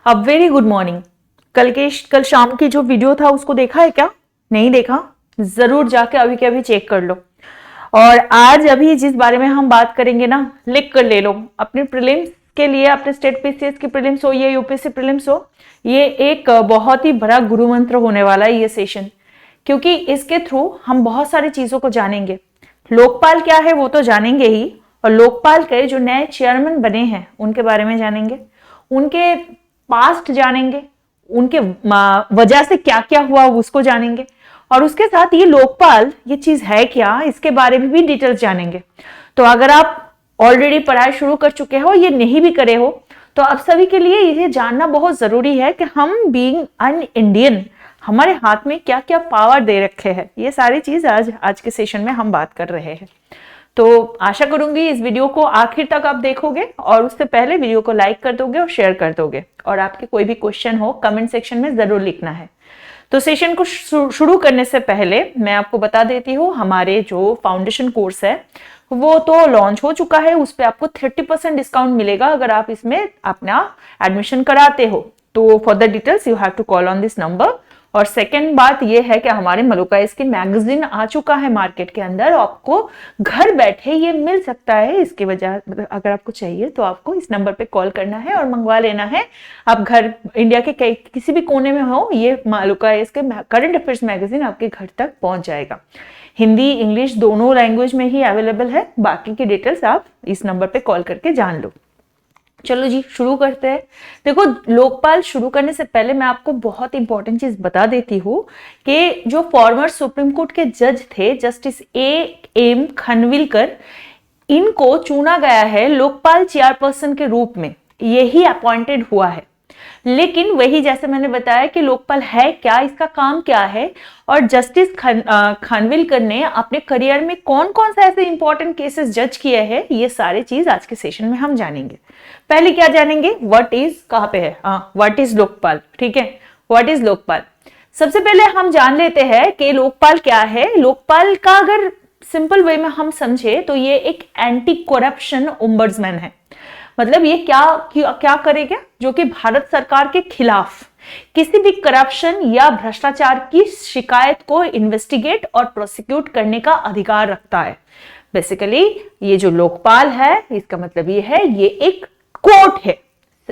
अब very good morning. कल शाम की जो वीडियो था उसको देखा है क्या? नहीं देखा? जरूर जाके अभी के अभी चेक कर लो। और आज अभी जिस बारे में हम बात करेंगे ना, लिख कर ले लो अपने प्रीलिम्स के लिए, अपने स्टेट पीसीएस की प्रीलिम्स हो या यूपीएससी प्रीलिम्स हो। ये एक बहुत ही बड़ा गुरु मंत्र होने वाला है ये सेशन, क्योंकि इसके थ्रू हम बहुत सारी चीजों को जानेंगे। लोकपाल क्या है वो तो जानेंगे ही, और लोकपाल के जो नए चेयरमैन बने हैं उनके बारे में जानेंगे, उनके पास्ट जानेंगे, उनके वजह से क्या क्या हुआ उसको जानेंगे, और उसके साथ ये लोकपाल ये चीज है क्या इसके बारे में भी डिटेल्स जानेंगे। तो अगर आप ऑलरेडी पढ़ाई शुरू कर चुके हो, ये नहीं भी करे हो, तो आप सभी के लिए ये जानना बहुत जरूरी है कि हम बीइंग एन इंडियन हमारे हाथ में क्या क्या पावर दे रखे हैं। ये सारी चीज आज के सेशन में हम बात कर रहे हैं। तो आशा करूंगी इस वीडियो को आखिर तक आप देखोगे, और उससे पहले वीडियो को लाइक कर दोगे और शेयर कर दोगे, और आपके कोई भी क्वेश्चन हो कमेंट सेक्शन में जरूर लिखना है। तो सेशन को शुरू करने से पहले मैं आपको बता देती हूँ, हमारे जो फाउंडेशन कोर्स है वो तो लॉन्च हो चुका है। उस पर आपको 30% डिस्काउंट मिलेगा अगर आप इसमें अपना एडमिशन कराते हो। तो for the details you have to call on this number. और सेकेंड बात यह है कि हमारे मलुका स्किन मैगजीन आ चुका है मार्केट के अंदर, आपको घर बैठे ये मिल सकता है। इसके वजह अगर आपको चाहिए तो आपको इस नंबर पे कॉल करना है और मंगवा लेना है। आप घर इंडिया के किसी भी कोने में हो, ये Maluka skin current affairs magazine आपके घर तक पहुंच जाएगा। हिंदी इंग्लिश दोनों लैंग्वेज में ही अवेलेबल है। बाकी की डिटेल्स आप इस नंबर पे कॉल करके जान लो। चलो जी शुरू करते हैं। देखो, लोकपाल शुरू करने से पहले मैं आपको बहुत इंपॉर्टेंट चीज बता देती हूँ कि जो फॉर्मर सुप्रीम कोर्ट के जज थे जस्टिस एम खनविलकर, इनको चुना गया है लोकपाल चेयरपर्सन के रूप में, यही अपॉइंटेड हुआ है। लेकिन वही जैसे मैंने बताया कि लोकपाल है क्या, इसका काम क्या है, और जस्टिस खानविलकर ने अपने करियर में कौन कौन सा ऐसे इंपॉर्टेंट केसेस जज किए हैं, ये सारी चीज आज के सेशन में हम जानेंगे। पहले क्या जानेंगे, व्हाट इज, कहां पे है, व्हाट इज लोकपाल। ठीक है, व्हाट इज लोकपाल। सबसे पहले हम जान लेते हैं कि लोकपाल क्या है। लोकपाल का अगर सिंपल वे में हम समझे तो ये एक एंटी करप्शन ओम्बड्समैन है। मतलब ये क्या करेगा, जो कि भारत सरकार के खिलाफ किसी भी करप्शन या भ्रष्टाचार की शिकायत को इन्वेस्टिगेट और प्रोसिक्यूट करने का अधिकार रखता है। बेसिकली ये जो लोकपाल है, इसका मतलब ये है ये एक कोर्ट है।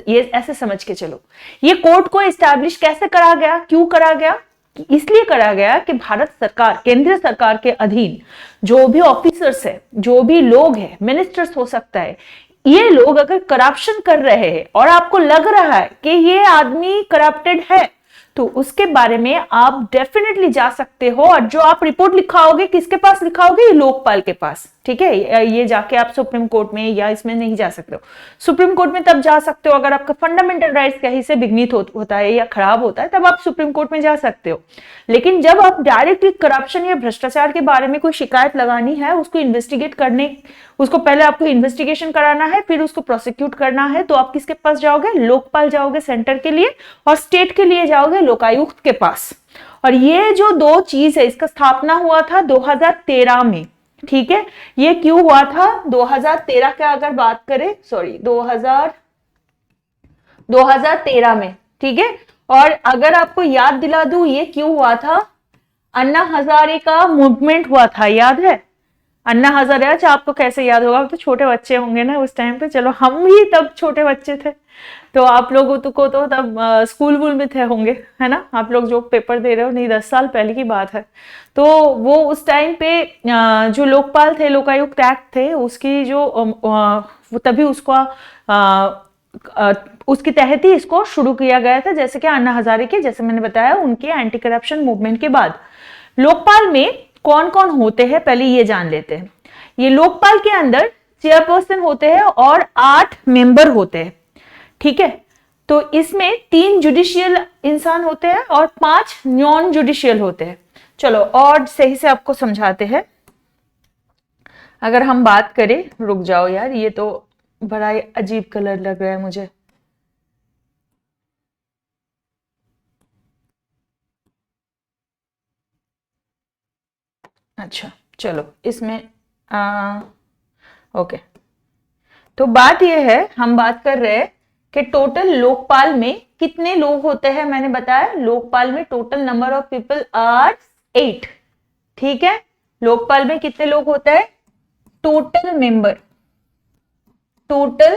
ये ऐसे समझ के चलो। ये कोर्ट को एस्टैब्लिश कैसे करा गया, क्यों करा गया? इसलिए करा गया कि भारत सरकार, केंद्र सरकार के अधीन जो भी ऑफिसर्स है, जो भी लोग हैं, मिनिस्टर्स हो सकता है, ये लोग अगर करप्शन कर रहे हैं और आपको लग रहा है कि ये आदमी करप्टेड है, तो उसके बारे में आप डेफिनेटली जा सकते हो। और जो आप रिपोर्ट लिखाओगे, किसके पास लिखाओगे? लोकपाल के पास। ठीक है, ये जाके आप सुप्रीम कोर्ट में या इसमें नहीं जा सकते हो। सुप्रीम कोर्ट में तब जा सकते हो अगर आपका फंडामेंटल राइट्स कहीं से विघ्नित होता है या खराब होता है, तब आप सुप्रीम कोर्ट में जा सकते हो। लेकिन जब आप डायरेक्टली करप्शन या भ्रष्टाचार के बारे में कोई शिकायत लगानी है, उसको इन्वेस्टिगेट करने, उसको पहले आपको इन्वेस्टिगेशन कराना है, फिर उसको प्रोसिक्यूट करना है, तो आप किसके पास जाओगे? लोकपाल जाओगे सेंटर के लिए, और स्टेट के लिए जाओगे लोकायुक्त के पास। और ये जो दो चीज है, इसका स्थापना हुआ था 2013 में। ठीक है, ये क्यों हुआ था 2013 का अगर बात करें, सॉरी 2013 में। ठीक है, और अगर आपको याद दिला दूं ये क्यों हुआ था, अन्ना हजारे का मूवमेंट हुआ था, याद है? अन्ना हजारे, अच्छा आपको कैसे याद होगा, तो छोटे बच्चे होंगे ना उस टाइम पे। चलो हम ही तब छोटे बच्चे थे, तो आप लोगों को तो तब स्कूल वूल में थे होंगे, है ना? आप लोग जो पेपर दे रहे हो, नहीं 10 साल पहले की बात है। तो वो उस टाइम पे जो लोकपाल थे, लोकायुक्त एक्ट थे, उसकी जो तभी उसके तहत ही इसको शुरू किया गया था। जैसे कि अन्ना हजारे के, जैसे मैंने बताया, उनके एंटी करप्शन मूवमेंट के बाद लोकपाल में कौन कौन होते हैं पहले ये जान लेते हैं। ये लोकपाल के अंदर चेयरपर्सन होते हैं और 8 मेंबर होते हैं। ठीक है, तो इसमें 3 जुडिशियल इंसान होते हैं और 5 नॉन जुडिशियल होते हैं। चलो और सही से आपको समझाते हैं। अगर हम बात करें, रुक जाओ यार, ये तो बड़ा अजीब कलर लग रहा है मुझे। अच्छा चलो, इसमें ओके। तो बात यह है, हम बात कर रहे हैं कि टोटल लोकपाल में कितने लोग होते हैं। मैंने बताया लोकपाल में total number of people are 8। ठीक है, लोकपाल में कितने लोग होते हैं? टोटल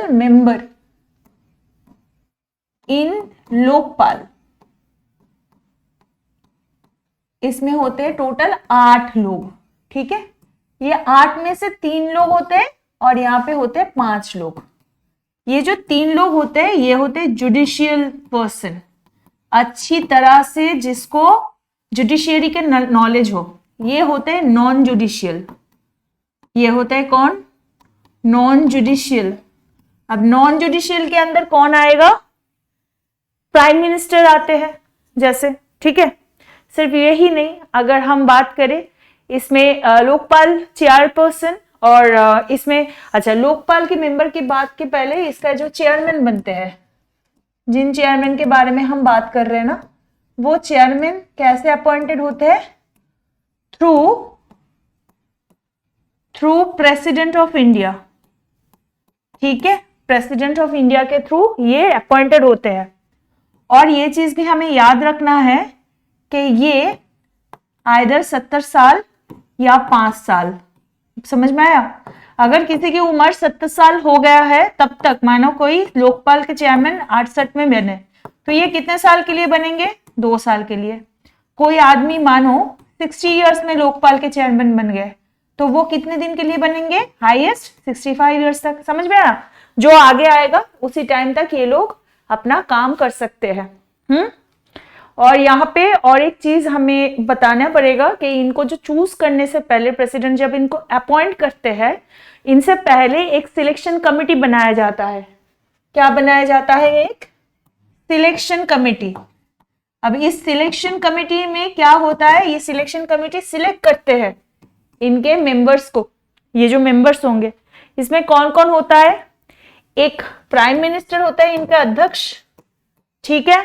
मेंबर इन लोकपाल, इसमें होते हैं टोटल 8 लोग। ठीक है, ये 8 में से 3 लोग होते हैं और यहाँ पे होते हैं 5 लोग। ये जो 3 लोग होते हैं ये होते हैं जुडिशियल पर्सन, अच्छी तरह से जिसको जुडिशियरी के नॉलेज हो। ये होते हैं नॉन जुडिशियल, ये होता है कौन? Non judicial. अब नॉन जुडिशियल के अंदर कौन आएगा? प्राइम मिनिस्टर आते हैं जैसे। ठीक है, सिर्फ यही नहीं, अगर हम बात करें इसमें लोकपाल चेयरपर्सन और इसमें अच्छा लोकपाल के मेंबर की बात के पहले इसका जो चेयरमैन बनते हैं, जिन चेयरमैन के बारे में हम बात कर रहे हैं ना, वो चेयरमैन कैसे अपॉइंटेड होते हैं? Through president of India. ठीक है, प्रेसिडेंट ऑफ इंडिया के थ्रू ये अपॉइंटेड होते हैं। और ये चीज भी हमें याद रखना है कि ये आइदर 70 साल या 5 साल। समझ में आया? अगर किसी की उम्र 70 साल हो गया है तब तक, मानो कोई लोकपाल के चेयरमैन 68 में बने, तो ये कितने साल के लिए बनेंगे? 2 साल के लिए। कोई आदमी मानो 60 इयर्स में लोकपाल के चेयरमैन बन गए, तो वो कितने दिन के लिए बनेंगे? हाईएस्ट 65 इयर्स तक। समझ में आया? जो आगे आएगा उसी टाइम तक ये लोग अपना काम कर सकते हैं। और यहाँ पे और एक चीज हमें बताना पड़ेगा कि इनको जो चूज करने से पहले, प्रेसिडेंट जब इनको अपॉइंट करते हैं, इनसे पहले एक सिलेक्शन कमेटी बनाया जाता है। क्या बनाया जाता है? एक सिलेक्शन कमेटी। अब इस सिलेक्शन कमेटी में क्या होता है? ये सिलेक्शन कमेटी सिलेक्ट करते हैं इनके मेंबर्स को। ये जो मेंबर्स होंगे इसमें कौन कौन होता है? एक प्राइम मिनिस्टर होता है इनका अध्यक्ष। ठीक है,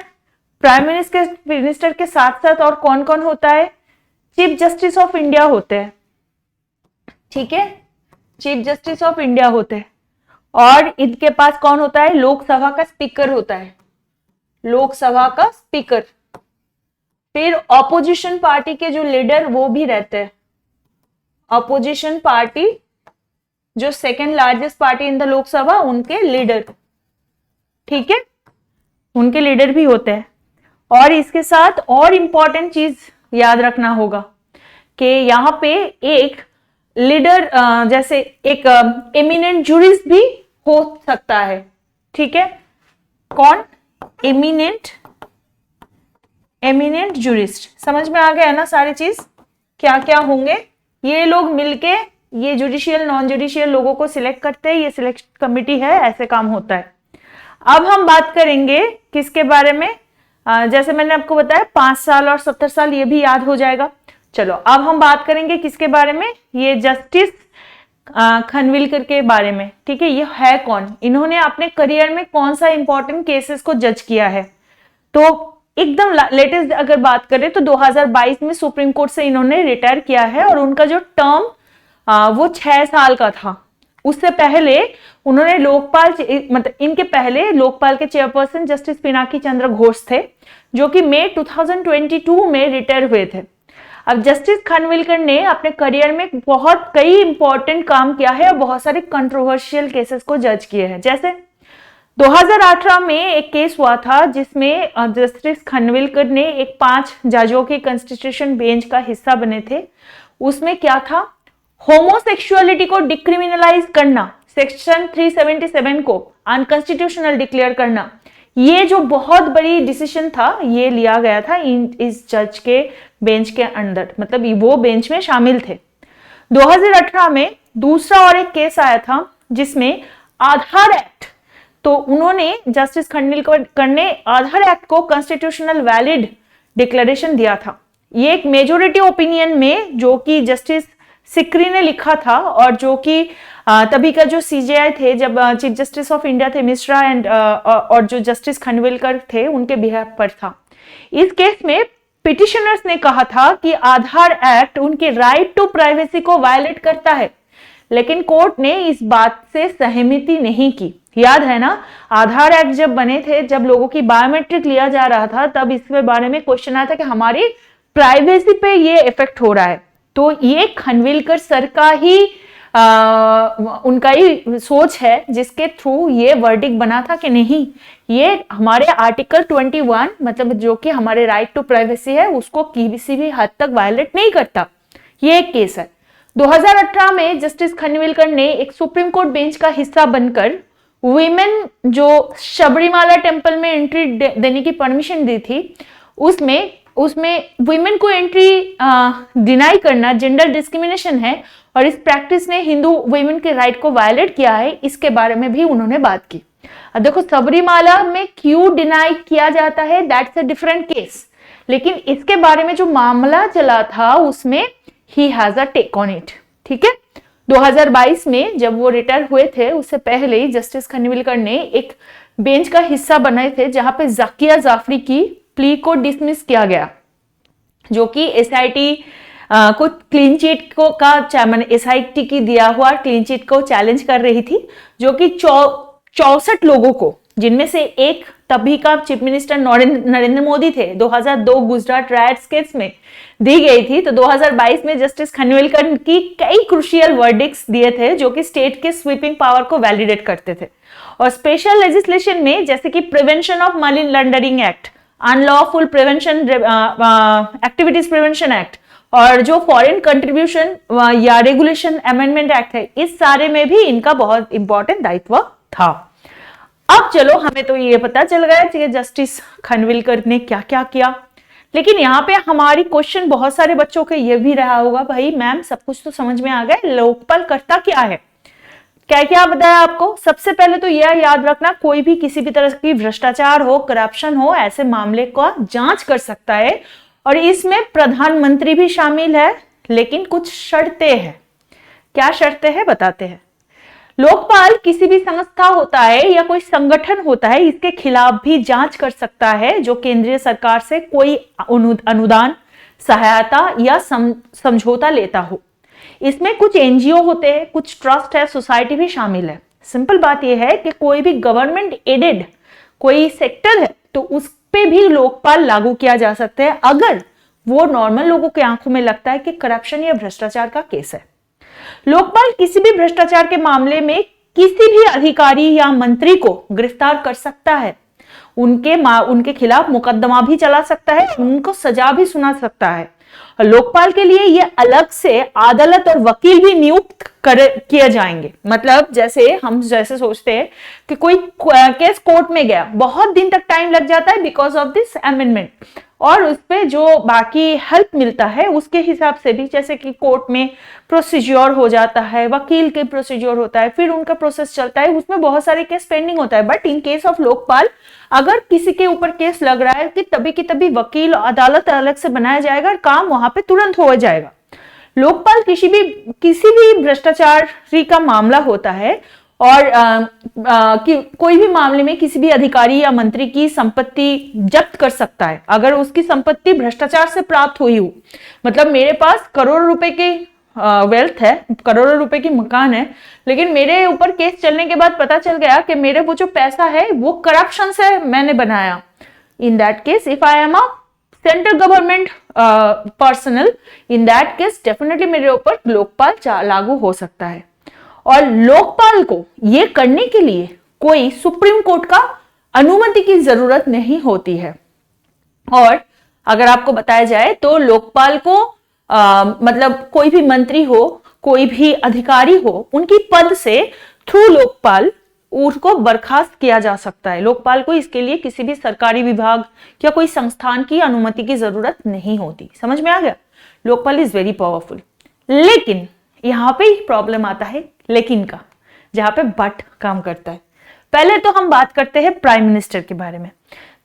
प्राइम मिनिस्टर के साथ साथ और कौन कौन होता है? चीफ जस्टिस ऑफ इंडिया होते हैं। ठीक है, चीफ जस्टिस ऑफ इंडिया होते हैं। और इनके पास कौन होता है? लोकसभा का स्पीकर होता है, लोकसभा का स्पीकर। फिर ऑपोजिशन पार्टी के जो लीडर वो भी रहते हैं। ऑपोजिशन पार्टी जो second largest party in the Lok Sabha, उनके लीडर। ठीक है, उनके लीडर भी होते हैं। और इसके साथ और इंपॉर्टेंट चीज याद रखना होगा कि यहाँ पे एक लीडर जैसे एक एमिनेंट जूरिस्ट भी हो सकता है। ठीक है, कौन? Eminent jurist. समझ में आ गया ना सारी चीज? क्या क्या होंगे? ये लोग मिलके ये जुडिशियल नॉन जुडिशियल लोगों को सिलेक्ट करते हैं। ये सिलेक्ट कमिटी है, ऐसे काम होता है। अब हम बात करेंगे किसके बारे में? जैसे मैंने आपको बताया 5 साल और 70 साल, ये भी याद हो जाएगा। चलो अब हम बात करेंगे किसके बारे में? ये जस्टिस खनविलकर के बारे में। ठीक है, ये है कौन? इन्होंने अपने करियर में कौन सा इंपॉर्टेंट केसेस को जज किया है? तो एकदम लेटेस्ट अगर बात करें तो 2022 में सुप्रीम कोर्ट से इन्होंने रिटायर किया है और उनका जो टर्म वो 6 साल का था। उससे पहले उन्होंने लोकपाल, मतलब इनके पहले लोकपाल के चेयरपर्सन जस्टिस पिनाकी चंद्र घोष थे, जो कि मई 2022 में रिटायर हुए थे। अब जस्टिस खानविलकर ने अपने करियर में बहुत कई इंपॉर्टेंट काम किया है और बहुत सारे कंट्रोवर्शियल केसेस को जज किए हैं। जैसे 2018 में एक केस हुआ था जिसमें जस्टिस खानविलकर ने एक 5 जजों के कॉन्स्टिट्यूशन बेंच का हिस्सा बने थे। उसमें क्या था? होमोसेक्सुअलिटी को डिक्रिमिनलाइज करना, सेक्शन 377 को अनकॉन्स्टिट्यूशनल डिक्लेयर करना, ये जो बहुत बड़ी डिसीजन था ये लिया गया था इस जज के बेंच के अंदर, मतलब वो बेंच में शामिल थे। 2018 में दूसरा और एक केस आया था जिसमें आधार एक्ट, तो उन्होंने जस्टिस खानविलकर ने आधार एक्ट को कॉन्स्टिट्यूशनल वैलिड डिक्लेरेशन दिया था। ये एक मेजोरिटी ओपिनियन में जो कि जस्टिस सिकरी ने लिखा था और जो कि तभी का जो सीजेआई थे, जब चीफ जस्टिस ऑफ इंडिया थे मिश्रा एंड और जो जस्टिस खानविलकर थे उनके बिहाफ पर था। इस केस में पिटिशनर्स ने कहा था कि आधार एक्ट उनके राइट टू प्राइवेसी को वायलेट करता है, लेकिन कोर्ट ने इस बात से सहमति नहीं की। याद है ना, आधार एक्ट जब बने थे, जब लोगों की बायोमेट्रिक लिया जा रहा था, तब इसके बारे में क्वेश्चन आया था कि हमारी प्राइवेसी पे ये इफेक्ट हो रहा है। तो ये खनविलकर सर का ही उनका ही सोच है जिसके थ्रू ये वर्डिक्ट बना था कि नहीं, ये हमारे आर्टिकल 21 मतलब जो कि हमारे राइट टू प्राइवेसी है उसको किसी भी हद तक वायलेट नहीं करता। ये एक केस है। 2018 में जस्टिस खनविलकर ने एक सुप्रीम कोर्ट बेंच का हिस्सा बनकर वुमेन जो शबरीमाला टेम्पल में एंट्री देने की परमिशन दी थी, उसमें वुमेन को एंट्री डिनाई करना जेंडर डिस्क्रिमिनेशन है और इस प्रैक्टिस ने हिंदू वुमेन के राइट को वायलेट किया है, इसके बारे में भी उन्होंने बात की। अब देखो सबरीमाला में क्यों डिनाई किया जाता है, दैट्स अ डिफरेंट केस, लेकिन इसके बारे में जो मामला चला था उसमें ही has a take on it. ठीक है, 2022 में जब वो रिटायर हुए थे उससे पहले ही जस्टिस खनविलकर ने एक बेंच का हिस्सा बनाए थे जहां पे जाकिया जाफरी की प्ली को डिसमिस किया गया, जो कि एसआईटी को क्लीन चिट को का एसआईटी की दिया हुआ क्लीन चिट को चैलेंज कर रही थी, जो कि 64 लोगों को, जिनमें से एक तभी का चीफ मिनिस्टर नरेंद्र मोदी थे, 2002 गुजरात राइट्स केस में दी गई थी। तो 2022 में जस्टिस खनविलकर की कई क्रूशियल वर्डिक्ट्स दिए थे जो कि स्टेट के स्वीपिंग पावर को वैलिडेट करते थे। और स्पेशल लेजिस्लेशन में जैसे कि prevention of money laundering act, unlawful prevention activities prevention act और जो फॉरेन कंट्रीब्यूशन या रेगुलेशन अमेंडमेंट एक्ट है, इस सारे में भी इनका बहुत इंपॉर्टेंट दायित्व था। अब चलो, हमें तो ये पता चल गया कि जस्टिस खनविलकर ने क्या क्या किया, लेकिन यहाँ पे हमारी क्वेश्चन बहुत सारे बच्चों के ये भी रहा होगा, भाई मैम सब कुछ तो समझ में आ गया, लोकपाल करता क्या है, क्या क्या बताया आपको। सबसे पहले तो यह याद रखना, कोई भी किसी भी तरह की भ्रष्टाचार हो, करप्शन हो, ऐसे मामले का जांच कर सकता है और इसमें प्रधानमंत्री भी शामिल है, लेकिन कुछ शर्तें हैं। क्या शर्तें हैं बताते हैं। लोकपाल किसी भी संस्था होता है या कोई संगठन होता है, इसके खिलाफ भी जांच कर सकता है जो केंद्रीय सरकार से कोई अनुदान, सहायता या समझौता लेता हो। इसमें कुछ एनजीओ होते हैं, कुछ ट्रस्ट है, सोसाइटी भी शामिल है। सिंपल बात यह है कि कोई भी गवर्नमेंट एडेड कोई सेक्टर है तो उस पे भी लोकपाल लागू किया जा सकता है अगर वो नॉर्मल लोगों की आंखों में लगता है कि करप्शन या भ्रष्टाचार का केस है। लोकपाल किसी भी भ्रष्टाचार के मामले में किसी भी अधिकारी या मंत्री को गिरफ्तार कर सकता है, उनके खिलाफ मुकदमा भी चला सकता है, उनको सजा भी सुना सकता है। लोकपाल के लिए ये अलग से अदालत और वकील भी नियुक्त किए जाएंगे। मतलब जैसे हम सोचते हैं कि कोई केस कोर्ट में गया, बहुत दिन तक टाइम लग जाता है बिकॉज ऑफ दिस अमेंडमेंट, और उस पे जो बाकी हेल्प मिलता है उसके हिसाब से भी, जैसे कि कोर्ट में प्रोसीजर हो जाता है, वकील के प्रोसीजर होता है, फिर उनका प्रोसेस चलता है, उसमें बहुत सारे केस पेंडिंग होता है। But in case of Lokpal अगर किसी के ऊपर केस लग रहा है कि तभी की तभी वकील अदालत अलग से बनाया जाएगा और काम वहां पे तुरंत हो जाएगा। लोकपाल किसी भी भ्रष्टाचारी का मामला होता है और कि कोई भी मामले में किसी भी अधिकारी या मंत्री की संपत्ति जब्त कर सकता है अगर उसकी संपत्ति भ्रष्टाचार से प्राप्त हुई हो। मतलब मेरे पास करोड़ों रुपए की वेल्थ है, करोड़ों रुपए की मकान है, लेकिन मेरे ऊपर केस चलने के बाद पता चल गया कि मेरे वो जो पैसा है वो करप्शन से मैंने बनाया। In that case if I am a central government personal, in that case definitely मेरे ऊपर लोकपाल लागू हो सकता है। और लोकपाल को ये करने के लिए कोई सुप्रीम कोर्ट का अनुमति की जरूरत नहीं होती है। और अगर आपको बताया जाए तो लोकपाल को मतलब कोई भी मंत्री हो, कोई भी अधिकारी हो, उनकी पद से थ्रू लोकपाल उसको बर्खास्त किया जा सकता है। लोकपाल को इसके लिए किसी भी सरकारी विभाग या कोई संस्थान की अनुमति की जरूरत नहीं होती। समझ में आ गया? Lokpal is very powerful. लेकिन यहां पे ही प्रॉब्लम आता है लेकिन का, जहां पे बट काम करता है। पहले तो हम बात करते हैं प्राइम मिनिस्टर के बारे में।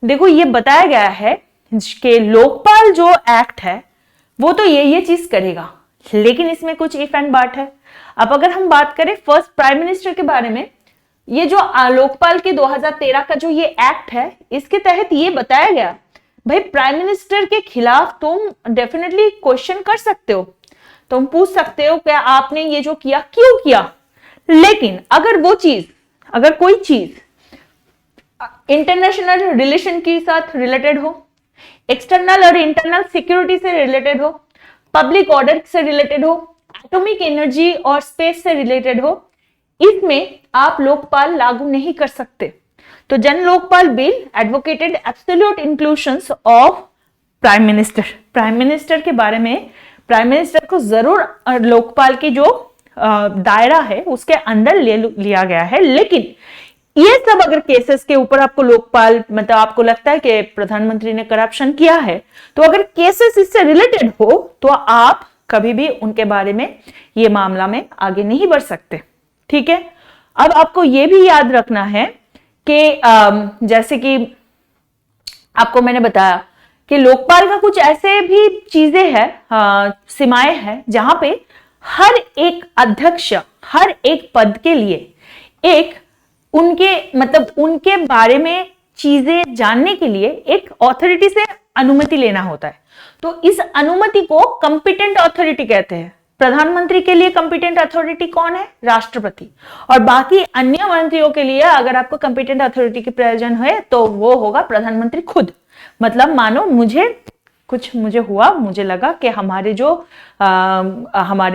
देखो ये बताया गया है कि लोकपाल जो एक्ट है वो तो ये चीज करेगा, लेकिन इसमें कुछ इफ एंड बट है। अब अगर हम बात करें फर्स्ट प्राइम मिनिस्टर के बारे में, ये जो लोकपाल के 2013 का जो ये एक्ट है, इसके तहत ये बताया गया भाई प्राइम मिनिस्टर के खिलाफ तुम डेफिनेटली क्वेश्चन कर सकते हो, तुम पूछ सकते हो कि आपने ये जो किया क्यों किया, लेकिन अगर वो चीज अगर कोई चीज इंटरनेशनल रिलेशन के साथ रिलेटेड हो, एक्सटर्नल और इंटरनल सिक्योरिटी से रिलेटेड हो, पब्लिक ऑर्डर से रिलेटेड हो, एटॉमिक एनर्जी और स्पेस से रिलेटेड हो, इसमें आप लोकपाल लागू नहीं कर सकते। तो जन Lokpal bill advocated absolute inclusion of prime minister. Prime minister के बारे में, प्राइम मिनिस्टर को जरूर लोकपाल की जो दायरा है उसके अंदर लिया गया है। लेकिन ये सब अगर केसेस के ऊपर आपको लोकपाल, मतलब आपको लगता है कि प्रधानमंत्री ने करप्शन किया है, तो अगर केसेस इससे रिलेटेड हो तो आप कभी भी उनके बारे में, ये मामला में आगे नहीं बढ़ सकते। ठीक है। अब आपको ये भी याद रखना है कि जैसे कि आपको मैंने बताया कि लोकपाल का कुछ ऐसे भी चीजें हैं, सीमाएं हैं, जहां पे हर एक अध्यक्ष हर एक पद के लिए एक उनके बारे में चीजें जानने के लिए एक अथॉरिटी से अनुमति लेना होता है। तो इस अनुमति को कंपिटेंट अथॉरिटी कहते हैं। प्रधानमंत्री के लिए कंपिटेंट अथॉरिटी कौन है? राष्ट्रपति। और बाकी अन्य मंत्रियों के लिए अगर आपको कंपिटेंट अथॉरिटी की प्रयोजन है तो वो होगा प्रधानमंत्री खुद। मतलब मानो मुझे हुआ, मुझे लगा कि हमारे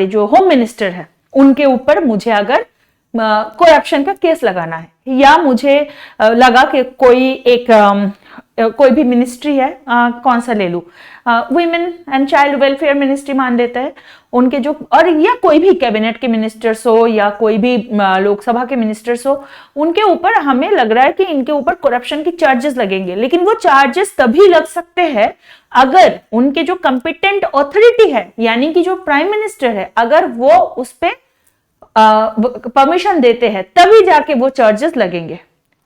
जो होम मिनिस्टर है उनके ऊपर मुझे अगर करप्शन का केस लगाना है, या मुझे लगा कि कोई भी मिनिस्ट्री है, कौन सा ले लूं, women and child welfare ministry मान लेते हैं, उनके जो, और या कोई भी कैबिनेट के मिनिस्टर्स हो या कोई भी लोकसभा के मिनिस्टर्स हो, उनके ऊपर हमें लग रहा है कि इनके ऊपर करप्शन की चार्जेस लगेंगे। लेकिन वो चार्जेस तभी लग सकते हैं अगर उनके जो कंपिटेंट अथॉरिटी है, यानी कि जो प्राइम मिनिस्टर है, अगर वो उस पर परमिशन देते हैं, तभी जाके वो चार्जेस लगेंगे।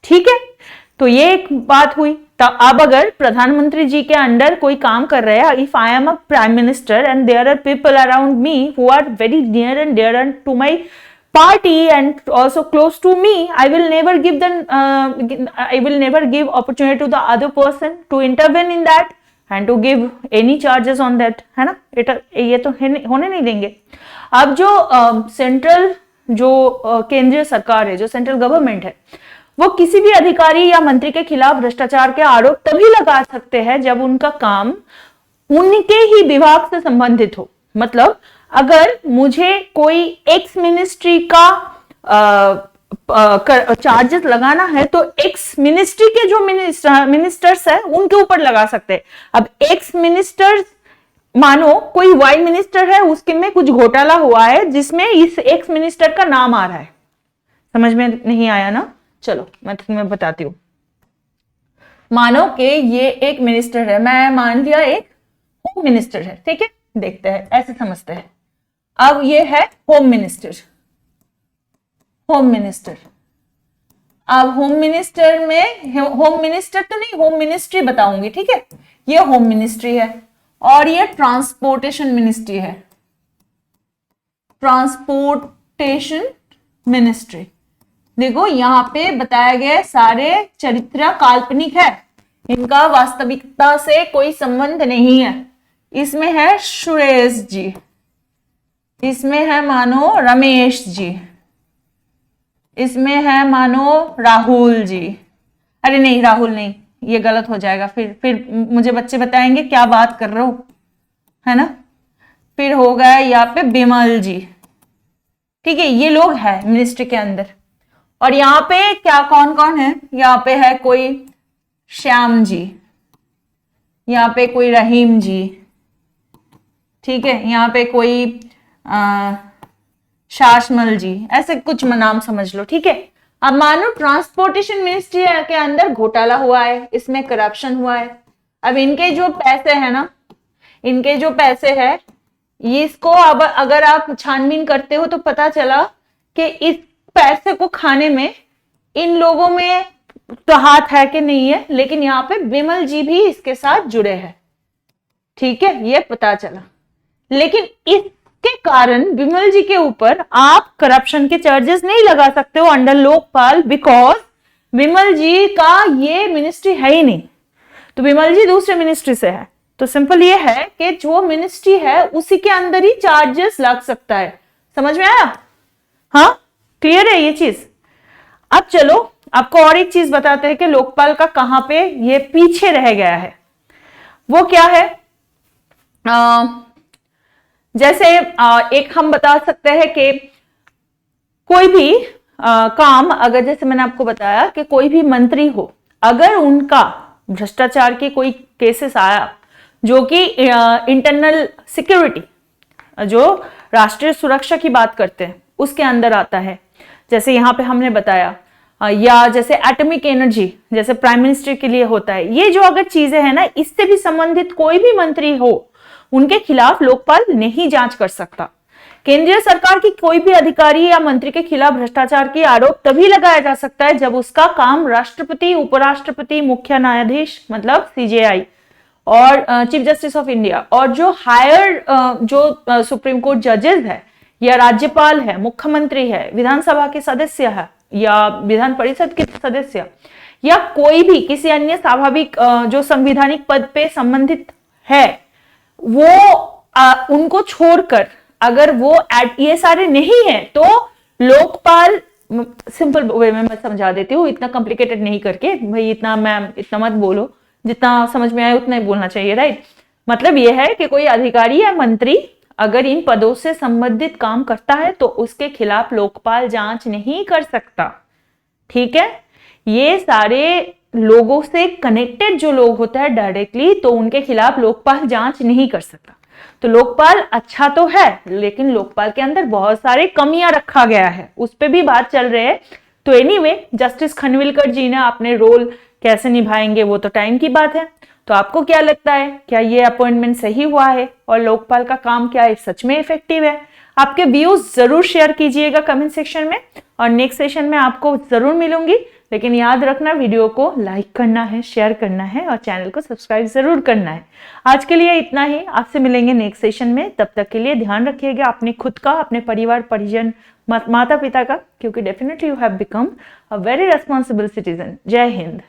ठीक है। तो ये एक बात हुई। तो अब अगर प्रधानमंत्री जी के अंडर कोई काम कर रहे हैं, if I am a prime minister and there are people around me who are very near and dear to my party and also close to me, I will never give opportunity to the other person to intervene in that and to give any charges on that, है ना। ये तो होने नहीं देंगे। अब जो central केंद्रीय सरकार है, जो सेंट्रल गवर्नमेंट है, वो किसी भी अधिकारी या मंत्री के खिलाफ भ्रष्टाचार के आरोप तभी लगा सकते हैं जब उनका काम उनके ही विभाग से संबंधित हो। मतलब अगर मुझे कोई एक्स मिनिस्ट्री का चार्जेस लगाना है तो एक्स मिनिस्ट्री के जो मिनिस्टर्स है उनके ऊपर लगा सकते हैं। अब एक्स मिनिस्टर्स, मानो कोई वाई मिनिस्टर है, उसके में कुछ घोटाला हुआ है जिसमें इस एक्स मिनिस्टर का नाम आ रहा है। समझ में नहीं आया ना? चलो मैं तुम्हें बताती हूँ। मानो कि ये एक मिनिस्टर है, मैं मान लिया एक होम मिनिस्टर है। ठीक है, देखते हैं, ऐसे समझते हैं। अब ये है होम मिनिस्टर। अब होम मिनिस्टर में, होम मिनिस्टर तो नहीं, होम मिनिस्ट्री बताऊंगी। ठीक है, ये होम मिनिस्ट्री है और ये ट्रांसपोर्टेशन मिनिस्ट्री है। ट्रांसपोर्टेशन मिनिस्ट्री, देखो यहां पे बताया गया सारे चरित्र काल्पनिक है, इनका वास्तविकता से कोई संबंध नहीं है। इसमें है सुरेश जी, इसमें है मानो रमेश जी, इसमें है मानो राहुल जी। अरे नहीं, राहुल नहीं, ये गलत हो जाएगा, फिर मुझे बच्चे बताएंगे क्या बात कर रहे हो, है ना। फिर हो गया यहाँ पे बिमल जी। ठीक है, ये लोग हैं मिनिस्ट्री के अंदर। और यहाँ पे क्या कौन कौन है? यहाँ पे है कोई श्याम जी, यहाँ पे कोई रहीम जी, ठीक है, यहाँ पे कोई शासमल जी, ऐसे कुछ नाम समझ लो। ठीक है। अब मानो ट्रांसपोर्टेशन मिनिस्ट्री के अंदर घोटाला हुआ है, इसमें करप्शन हुआ है। अब इनके जो पैसे है ना, इनके जो पैसे है, इसको अब अगर आप छानबीन करते हो तो पता चला कि इस पैसे को खाने में इन लोगों में तो हाथ है कि नहीं है, लेकिन यहाँ पे विमल जी भी इसके साथ जुड़े हैं। ठीक है, ये पता चला। लेकिन इसके कारण विमल जी के ऊपर आप करप्शन के चार्जेस नहीं लगा सकते हो अंडर लोकपाल, बिकॉज विमल जी का ये मिनिस्ट्री है ही नहीं। तो विमल जी दूसरे मिनिस्ट्री से है। तो सिंपल ये है कि जो मिनिस्ट्री है उसी के अंदर ही चार्जेस लग सकता है। समझ में आया? हाँ, क्लियर है ये चीज। अब चलो आपको और एक चीज बताते हैं कि लोकपाल का कहां पे ये पीछे रह गया है। वो क्या है? जैसे एक हम बता सकते हैं कि कोई भी काम, अगर जैसे मैंने आपको बताया कि कोई भी मंत्री हो, अगर उनका भ्रष्टाचार की कोई केसेस आया जो कि इंटरनल सिक्योरिटी, जो राष्ट्रीय सुरक्षा की बात करते हैं, उसके अंदर आता है, जैसे यहां पे हमने बताया, या जैसे एटॉमिक एनर्जी जैसे प्राइम मिनिस्टर के लिए होता है, ये जो अगर चीजें हैं ना, इससे भी संबंधित कोई भी मंत्री हो, उनके खिलाफ लोकपाल नहीं जांच कर सकता। केंद्रीय सरकार की कोई भी अधिकारी या मंत्री के खिलाफ भ्रष्टाचार की आरोप तभी लगाया जा सकता है जब उसका काम राष्ट्रपति, उपराष्ट्रपति, मुख्य न्यायाधीश मतलब सीजेआई और चीफ जस्टिस ऑफ इंडिया और जो हायर जो सुप्रीम कोर्ट जजेस है, या राज्यपाल है, मुख्यमंत्री है, विधानसभा के सदस्य है, या विधान परिषद के सदस्य, या कोई भी किसी अन्य स्वाभाविक जो संवैधानिक पद पे संबंधित है, वो उनको छोड़कर अगर वो ये सारे नहीं है तो लोकपाल, सिंपल वे में मैं समझा देती हूँ, इतना कॉम्प्लिकेटेड नहीं करके, भाई इतना मैम इतना मत बोलो, जितना समझ में आए उतना ही बोलना चाहिए, राइट। मतलब ये है कि कोई अधिकारी या मंत्री अगर इन पदों से संबंधित काम करता है तो उसके खिलाफ लोकपाल जांच नहीं कर सकता, ठीक है। ये सारे लोगों से कनेक्टेड जो लोग होते हैं डायरेक्टली, तो उनके खिलाफ लोकपाल जांच नहीं कर सकता। तो लोकपाल अच्छा तो है, लेकिन लोकपाल के अंदर बहुत सारे कमियां रखा गया है, उस पर भी बात चल रही है। तो एनीवे, जस्टिस खनविलकर जी ने अपने रोल कैसे निभाएंगे वो तो टाइम की बात है। तो आपको क्या लगता है, क्या ये अपॉइंटमेंट सही हुआ है और लोकपाल का काम क्या है सच में इफेक्टिव है? आपके व्यूज जरूर शेयर कीजिएगा कमेंट सेक्शन में, और नेक्स्ट सेशन में आपको जरूर मिलूंगी। लेकिन याद रखना, वीडियो को लाइक करना है, शेयर करना है और चैनल को सब्सक्राइब जरूर करना है। आज के लिए इतना ही, आपसे मिलेंगे नेक्स्ट सेशन में। तब तक के लिए ध्यान रखिएगा अपने खुद का, अपने परिवार परिजन, माता पिता का, क्योंकि definitely you have become a very responsible citizen. जय हिंद।